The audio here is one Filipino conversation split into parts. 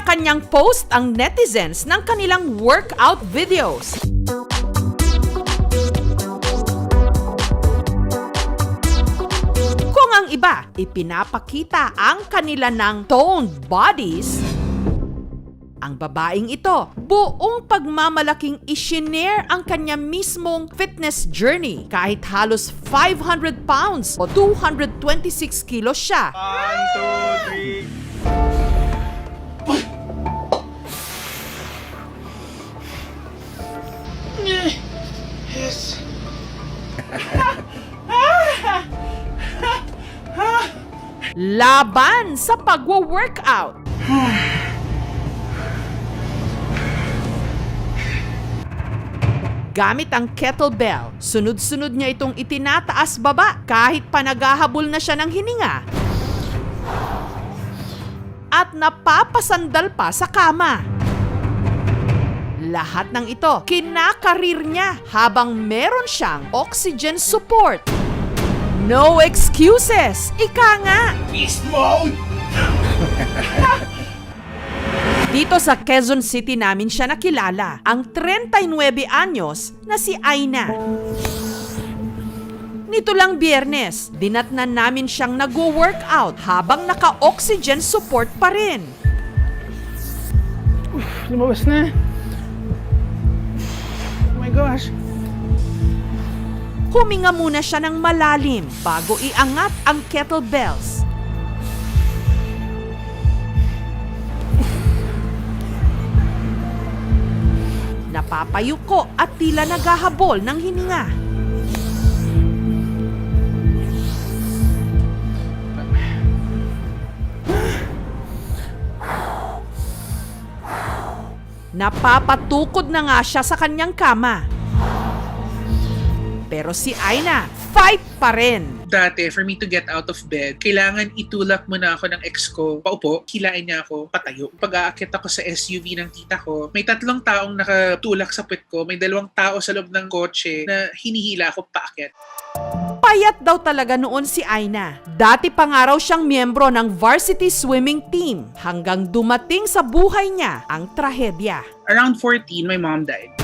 Kanya-kanyang post ang netizens ng kanilang workout videos. Kung ang iba, ipinapakita ang kanila ng toned bodies, ang babaeng ito, buong pagmamalaking isinare ang kanya mismong fitness journey kahit halos 500 pounds o 226 kilos siya. 1, 2, 3. Yes. Laban sa pagwo-workout. Gamit ang kettlebell, sunod-sunod niya itong itinataas baba kahit pa naghahabol na siya ng hininga. At napapasandal pa sa kama. Lahat ng ito, kinakarir niya habang meron siyang oxygen support. No excuses! Ika nga! Beast mode! Dito sa Quezon City namin siya nakilala, ang 39 anyos na si Aina. Nito lang Biyernes, dinatnan namin siyang nag-workout habang naka-oxygen support pa rin. Lumabas na. Oh my gosh. Huminga muna siya ng malalim bago iangat ang kettlebells. Napapayuko at tila naghahabol ng hininga. Napapatukod na nga siya sa kanyang kama. Pero si Aina, fight pa rin. Dati, for me to get out of bed, kailangan itulak muna ako ng ex ko. Paupo, hilain niya ako, patayo. Pag aakit ako sa SUV ng tita ko, may 3 taong nakatulak sa puwet ko, may 2 tao sa loob ng kotse na hinihila ako paakyat. Payat daw talaga noon si Aina. Dati pa nga raw siyang miyembro ng varsity swimming team hanggang dumating sa buhay niya ang trahedya. Around 14, my mom died.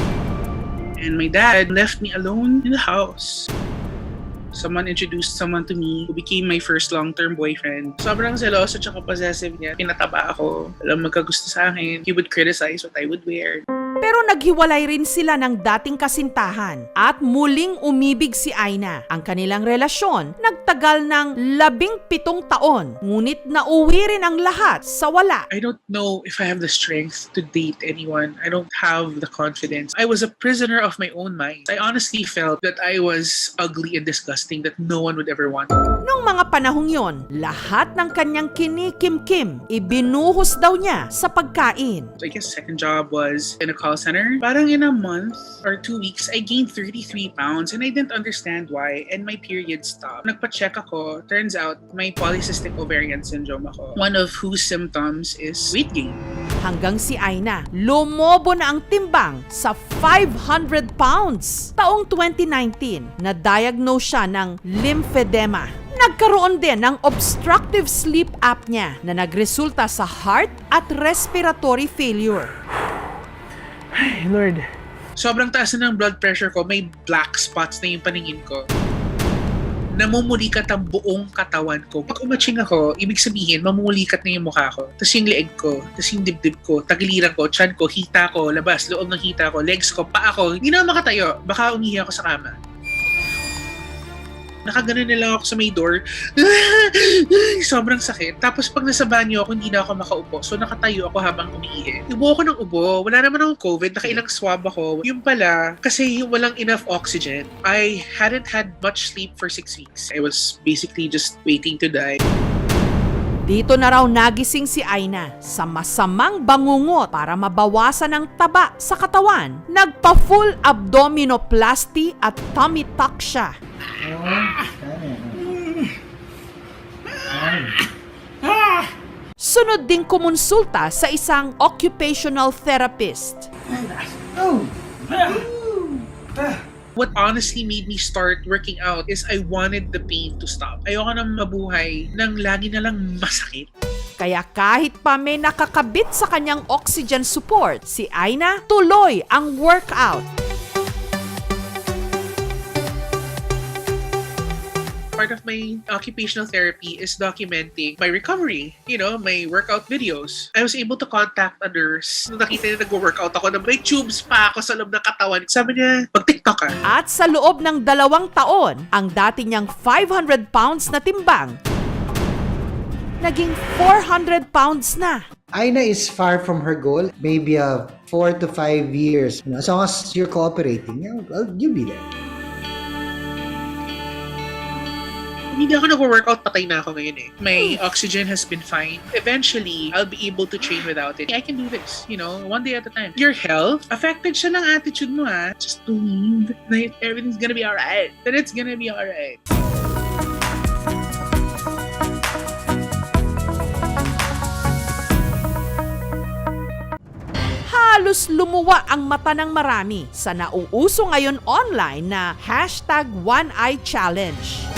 And my dad left me alone in the house. Someone introduced someone to me who became my first long-term boyfriend. Sobrang seloso at possessive niya. Pinataba ako. Alam magkagusto sa akin. He would criticize what I would wear. Pero naghiwalay rin sila ng dating kasintahan at muling umibig si Aina. Ang kanilang relasyon nagtagal ng 17 taon, ngunit nauwi rin ang lahat sa wala. I don't know if I have the strength to date anyone. I don't have the confidence. I was a prisoner of my own mind. I honestly felt that I was ugly and disgusting that no one would ever want. Noong mga panahong yon, lahat ng kanyang kinikimkim, ibinuhos daw niya sa pagkain. I guess second job was in a call center. Parang in a month or 2 weeks, I gained 33 pounds and I didn't understand why and my period stopped. Nagpa-check ako. Turns out, may polycystic ovarian syndrome ako. One of whose symptoms is weight gain. Hanggang si Aina, lumobo na ang timbang sa 500 pounds. Taong 2019, na-diagnose siya ng lymphedema. Nagkaroon din ng obstructive sleep apnea na nagresulta sa heart at respiratory failure. Ay, Lord. Sobrang taas na ng blood pressure ko, may black spots na yung paningin ko. Namumulikat ang buong katawan ko. Pag umatching ako, ibig sabihin, mamumulikat na yung mukha ko. Tapos yung leeg ko, tapos yung dibdib ko, tagiliran ko, tiyan ko, hita ko, labas, loob ng hita ko, legs ko, paa ko. Hindi na ako makatayo. Baka umihi ako sa kama. Nakaganon na lang ako sa may door. Sobrang sakit. Tapos pag nasa banyo ako, hindi na ako makaupo. So nakatayo ako habang umiihi. Ubo ako ng ubo. Wala naman akong COVID. Nakailang swab ako. Yung pala, kasi walang enough oxygen. I hadn't had much sleep for 6 weeks. I was basically just waiting to die. Dito na raw nagising si Aina sa masamang bangungot para mabawasan ang taba sa katawan. Nagpa-full abdominoplasty at tummy tuck siya. Sunod ding kumonsulta sa isang occupational therapist. What honestly made me start working out is I wanted the pain to stop. Ayoko nang mabuhay nang lagi na lang masakit. Kaya kahit pa may nakakabit sa kanyang oxygen support, si Aina tuloy ang workout. Part of my occupational therapy is documenting my recovery, my workout videos. I was able to contact a nurse. Nung nakita niya nag-workout ako na may tubes pa ako sa loob ng katawan. Sabi niya, mag-TikTok ka. At sa loob ng 2 taon, ang dati niyang 500 pounds na timbang, naging 400 pounds na. Aina is far from her goal. Maybe 4 to 5 years. As long as you're cooperating, you'll be there. Hindi ako nag-workout, patay na ako ngayon eh. My oxygen has been fine. Eventually, I'll be able to train without it. I can do this, one day at a time. Your health, affected siya ng attitude mo ha. Just believe that everything's gonna be alright. That it's gonna be alright. Halos lumuwa ang mata ng marami sa nauuso ngayon online na #OneEyeChallenge.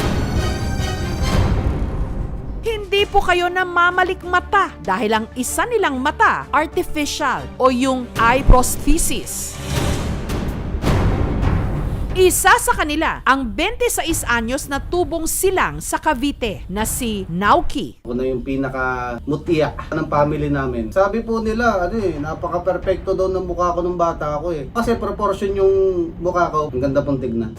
Hindi po kayo namamalik mata dahil ang isa nilang mata, artificial o yung eye prosthesis. Isa sa kanila, ang 26 anyos na tubong silang sa Cavite na si Nauki. Ako na yung pinaka-mutya ng family namin. Sabi po nila, napaka-perfecto daw ng mukha ko nung bata ako eh. Kasi proportion yung mukha ko, ang ganda pong tignan.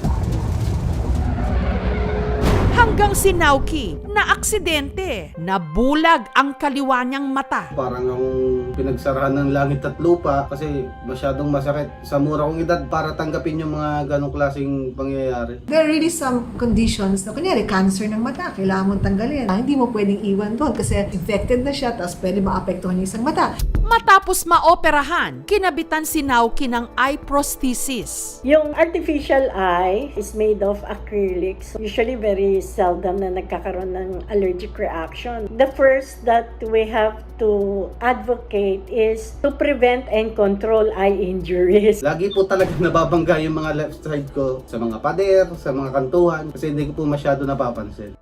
Hanggang si Nauki na aksidente, nabulag ang kaliwa niyang mata. Parang akong pinagsarahan ng langit at lupa kasi masyadong masakit. Sa mura kong edad para tanggapin yung mga ganong klaseng pangyayari. There are really some conditions na kunyari cancer ng mata, kailangan mong tanggalin. Hindi mo pwedeng iwan doon kasi infected na siya tapos pwede maapektuhan yung isang mata. Matapos maoperahan, kinabitan si Nauki ng eye prosthesis. Yung artificial eye is made of acrylics. Usually very seldom na nagkakaroon ng allergic reaction. The first that we have to advocate is to prevent and control eye injuries. Lagi po talaga nababangga yung mga left side ko sa mga pader, sa mga kantuhan kasi hindi ko po masyado napapansin.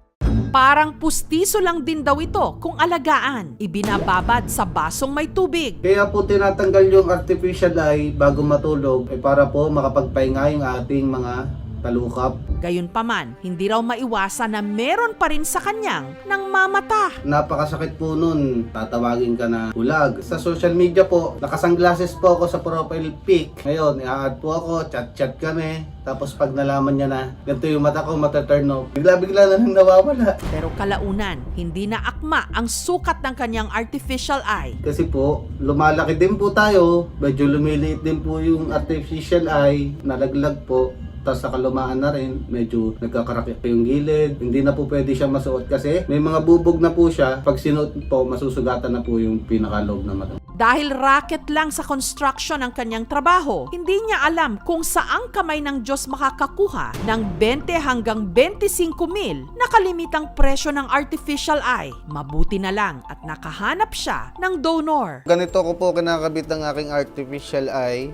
Parang pustiso lang din daw ito kung alagaan. Ibinababad sa basong may tubig. Kaya po tinatanggal yung artificial eye bago matulog para po makapagpahinga yung ating mga talukap. Gayunpaman, hindi raw maiwasan na meron pa rin sa kanyang nang mamata. Napakasakit po nun. Tatawagin ka na bulag. Sa social media po, nakasunglasses po ako sa profile pic. Ngayon, i-add po ako, chat-chat kami. Tapos pag nalaman niya na ganito yung mata ko, mata-turn off. Bigla-bigla na nang nawawala. Pero kalaunan, hindi na akma ang sukat ng kanyang artificial eye. Kasi po, lumalaki din po tayo. Medyo lumiliit din po yung artificial eye. Nalaglag po. Tapos sa kalumaan na rin, medyo nagkakarakit yung gilid. Hindi na po pwede siya masuot kasi may mga bubog na po siya. Pag sinuot po, masusugatan na po yung pinakaloob na mata. Dahil racket lang sa construction ang kanyang trabaho, hindi niya alam kung saang kamay ng Diyos makakakuha ng 20 hanggang 25 mil na kalimitang presyo ng artificial eye. Mabuti na lang at nakahanap siya ng donor. Ganito ko po kinakabit ng aking artificial eye.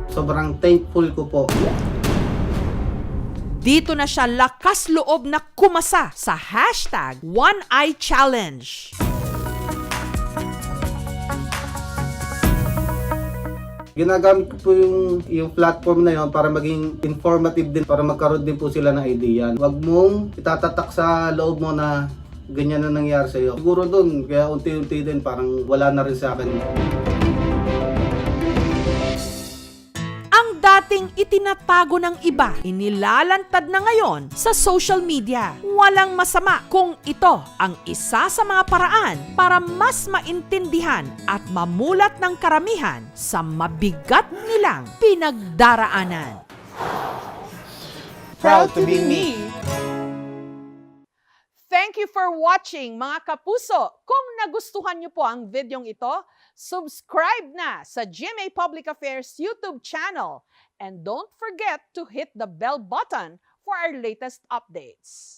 Sobrang thankful ko po. Dito na siya lakas loob na kumasa sa #OneEyeChallenge. Ginagamit ko po yung platform na yon para maging informative din, para magkaroon din po sila ng idea. Huwag mong itatatak sa loob mo na ganyan na nangyari sa iyo. Siguro doon, kaya unti-unti din parang wala na rin sa akin. Dating itinatago ng iba, inilalantad na ngayon sa social media. Walang masama kung ito ang isa sa mga paraan para mas maintindihan at mamulat ng karamihan sa mabigat nilang pinagdaraanan. Proud to be me. Thank you for watching, mga kapuso. Kung nagustuhan niyo po ang videong ito, subscribe na sa GMA Public Affairs YouTube channel. And don't forget to hit the bell button for our latest updates.